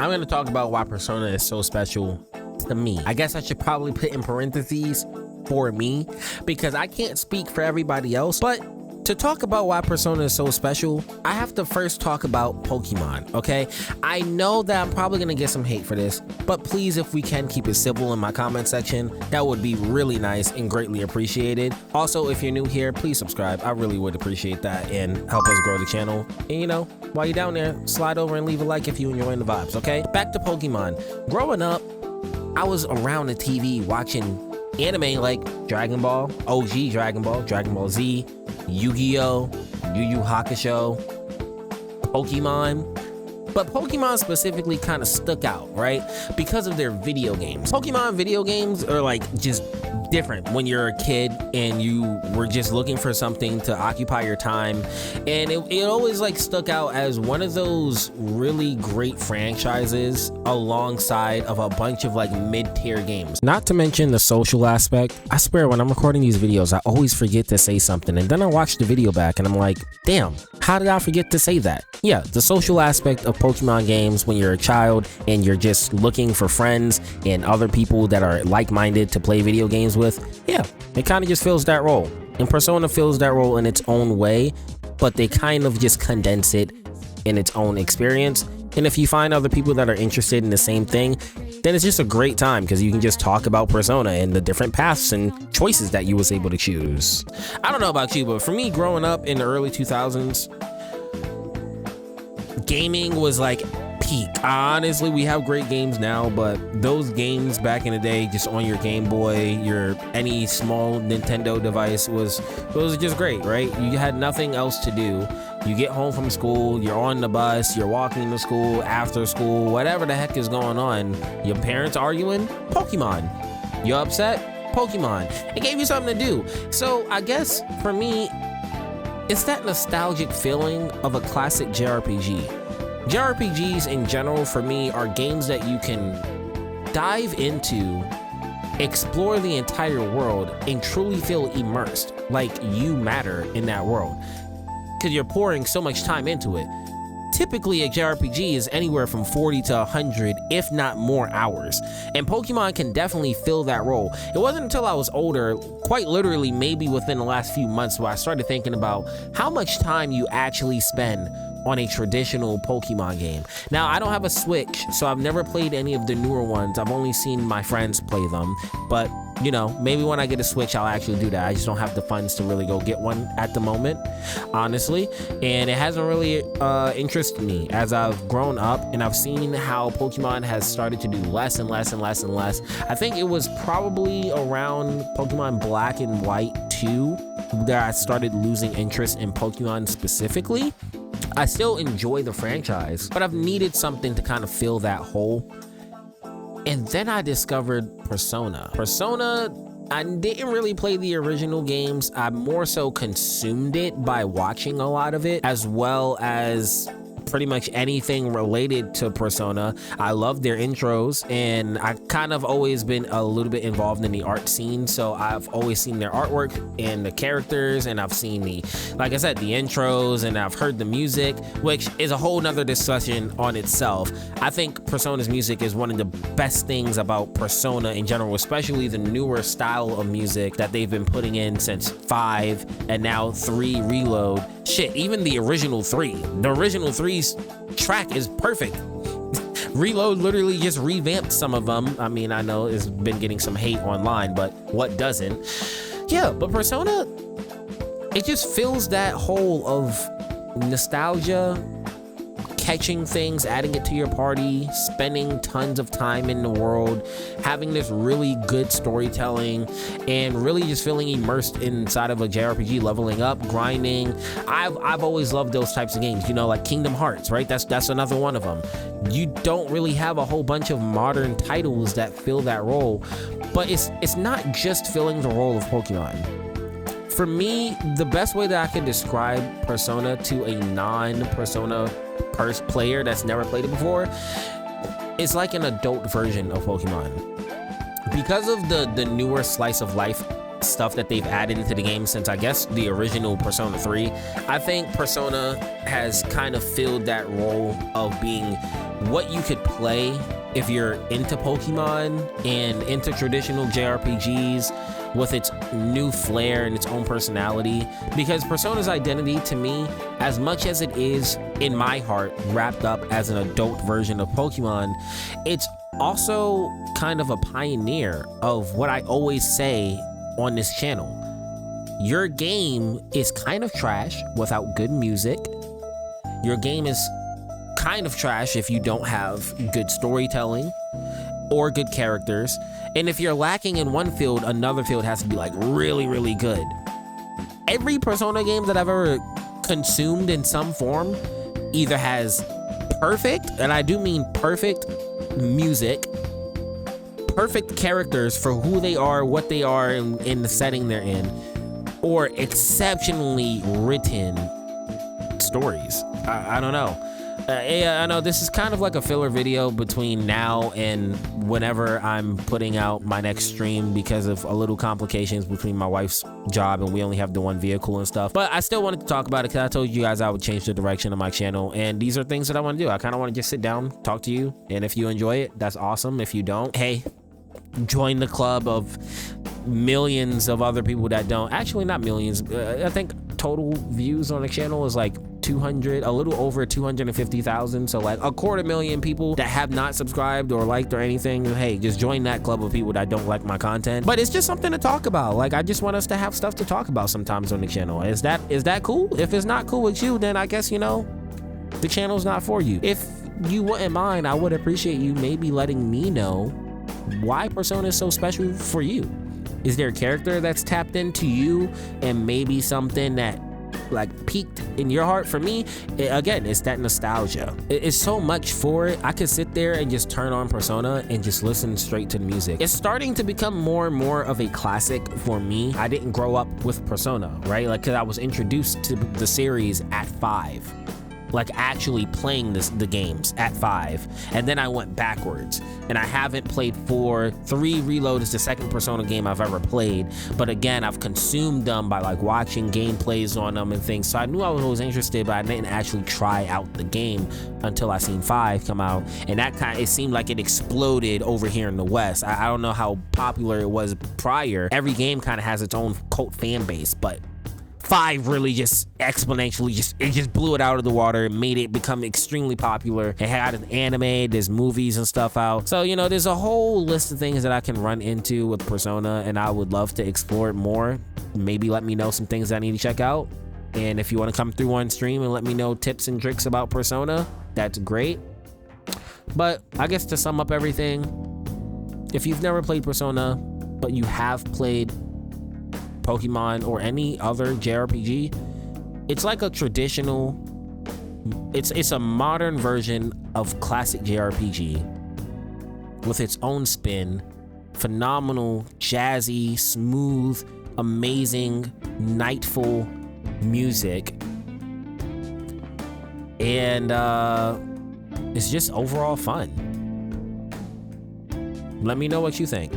I'm going to talk about why Persona is so special to me. I guess I should probably put in parentheses for me because I can't speak for everybody else, but to talk about why Persona is so special, I have to first talk about Pokemon, okay? I know that I'm probably gonna get some hate for this, but please, if we can keep it civil in my comment section, that would be really nice and greatly appreciated. Also, if you're new here, please subscribe. I really would appreciate that and help us grow the channel. And you know, while you're down there, slide over and leave a like if you're enjoying the vibes, okay? Back to Pokemon. Growing up, I was around the TV watching anime like Dragon Ball, OG Dragon Ball Z, Yu-Gi-Oh, Yu Yu Hakusho, Pokemon. But Pokemon specifically kind of stuck out, right? Because of their video games. Pokemon video games are like just different when you're a kid and you were just looking for something to occupy your time. And it always like stuck out as one of those really great franchises alongside of a bunch of like mid-tier games. Not to mention the social aspect. I swear when I'm recording these videos, I always forget to say something. And then I watch the video back and I'm like, damn, how did I forget to say that? Yeah, the social aspect of Pokemon games when you're a child and you're just looking for friends and other people that are like-minded to play video games with, yeah, it kind of just fills that role. And Persona fills that role in its own way, but they kind of just condense it in its own experience. And if you find other people that are interested in the same thing, then it's just a great time because you can just talk about Persona and the different paths and choices that you was able to choose. I don't know about you, but for me, growing up in the early 2000s, gaming was like peak. Honestly, we have great games now, but those games back in the day, just on your Game Boy, your any small Nintendo device was just great, right? You had nothing else to do. You get home from school, you're on the bus, you're walking to school, after school, whatever the heck is going on. Your parents arguing? Pokemon. You upset? Pokemon. It gave you something to do. So I guess for me, it's that nostalgic feeling of a classic JRPG. JRPGs in general for me are games that you can dive into, explore the entire world, and truly feel immersed, like you matter in that world, because you're pouring so much time into it. Typically, a JRPG is anywhere from 40 to 100, if not more hours. And Pokemon can definitely fill that role. It wasn't until I was older, quite literally maybe within the last few months, where I started thinking about how much time you actually spend on a traditional Pokemon game. Now, I don't have a Switch, so I've never played any of the newer ones. I've only seen my friends play them, but you know, maybe when I get a Switch, I'll actually do that. I just don't have the funds to really go get one at the moment, honestly. And it hasn't really interested me as I've grown up and I've seen how Pokemon has started to do less and less and less and less. I think it was probably around Pokemon Black and White 2 that I started losing interest in Pokemon specifically. I still enjoy the franchise, but I've needed something to kind of fill that hole. And then I discovered Persona. Persona, I didn't really play the original games. I more so consumed it by watching a lot of it, as well as pretty much anything related to Persona. I love their intros, and I kind of always been a little bit involved in the art scene, so I've always seen their artwork and the characters, and I've seen the, like I said, the intros, and I've heard the music, which is a whole nother discussion on itself. I think Persona's music is one of the best things about Persona in general, especially the newer style of music that they've been putting in since 5 and now 3 Reload. Shit, even the original 3. The original 3's track is perfect. Reload literally just revamped some of them. I mean, I know it's been getting some hate online, but what doesn't? Yeah, but Persona, it just fills that hole of nostalgia, catching things, adding it to your party, spending tons of time in the world, having this really good storytelling, and really just feeling immersed inside of a JRPG, leveling up, grinding. I've always loved those types of games, you know, like Kingdom Hearts, right? That's another one of them. You don't really have a whole bunch of modern titles that fill that role, but it's not just filling the role of Pokemon. For me, the best way that I can describe Persona to a non-Persona player that's never played it before, it's like an adult version of Pokemon. Because of the newer slice of life stuff that they've added into the game since, I guess, the original Persona 3, I think Persona has kind of filled that role of being what you could play if you're into Pokemon and into traditional JRPGs with its new flair and its own personality. Because Persona's identity, to me, as much as it is in my heart wrapped up as an adult version of Pokemon, it's also kind of a pioneer of what I always say on this channel. Your game is kind of trash without good music. Your game is kind of trash if you don't have good storytelling or good characters. And if you're lacking in one field, another field has to be like really, really good. Every Persona game that I've ever consumed in some form either has perfect, and I do mean perfect, music, perfect characters for who they are, what they are, in the setting they're in, or exceptionally written stories. I don't know. Yeah, I know this is kind of like a filler video between now and whenever I'm putting out my next stream because of a little complications between my wife's job and we only have the one vehicle and stuff. But I still wanted to talk about it because I told you guys I would change the direction of my channel, and these are things that I want to do. I kind of want to just sit down, talk to you, and if you enjoy it, that's awesome. If you don't, hey, join the club of millions of other people that don't. Actually, not millions. I think total views on the channel is like 200, a little over 250,000. So like 250,000 people that have not subscribed or liked or anything. Hey, just join that club of people that don't like my content. But it's just something to talk about. Like, I just want us to have stuff to talk about sometimes on the channel. Is that cool? If it's not cool with you, then I guess, you know, the channel's not for you. If you wouldn't mind, I would appreciate you maybe letting me know why Persona is so special for you. Is there a character that's tapped into you and maybe something that like peaked in your heart? For me, again, it's that nostalgia. It's so much for it. I could sit there and just turn on Persona and just listen straight to the music. It's starting to become more and more of a classic for me. I didn't grow up with Persona, right? Like, cause I was introduced to the series at 5. Like actually playing the games at 5, and then I went backwards, and I haven't played 4. 3 Reload is the second Persona game I've ever played, but again, I've consumed them by like watching gameplays on them and things, so I knew I was always interested, but I didn't actually try out the game until I seen 5 come out, and that it seemed like it exploded over here in the West. I don't know how popular it was prior. Every game kind of has its own cult fan base, but 5 really just exponentially just blew it out of the water and made it become extremely popular. It had an anime, there's movies and stuff out. So, you know, there's a whole list of things that I can run into with Persona, and I would love to explore it more. Maybe let me know some things I need to check out. And if you want to come through on stream and let me know tips and tricks about Persona, that's great. But I guess to sum up everything, if you've never played Persona, but you have played Pokemon or any other JRPG, it's like a traditional, it's a modern version of classic JRPG with its own spin. Phenomenal, jazzy, smooth, amazing, nightful music, and it's just overall fun. Let me know what you think.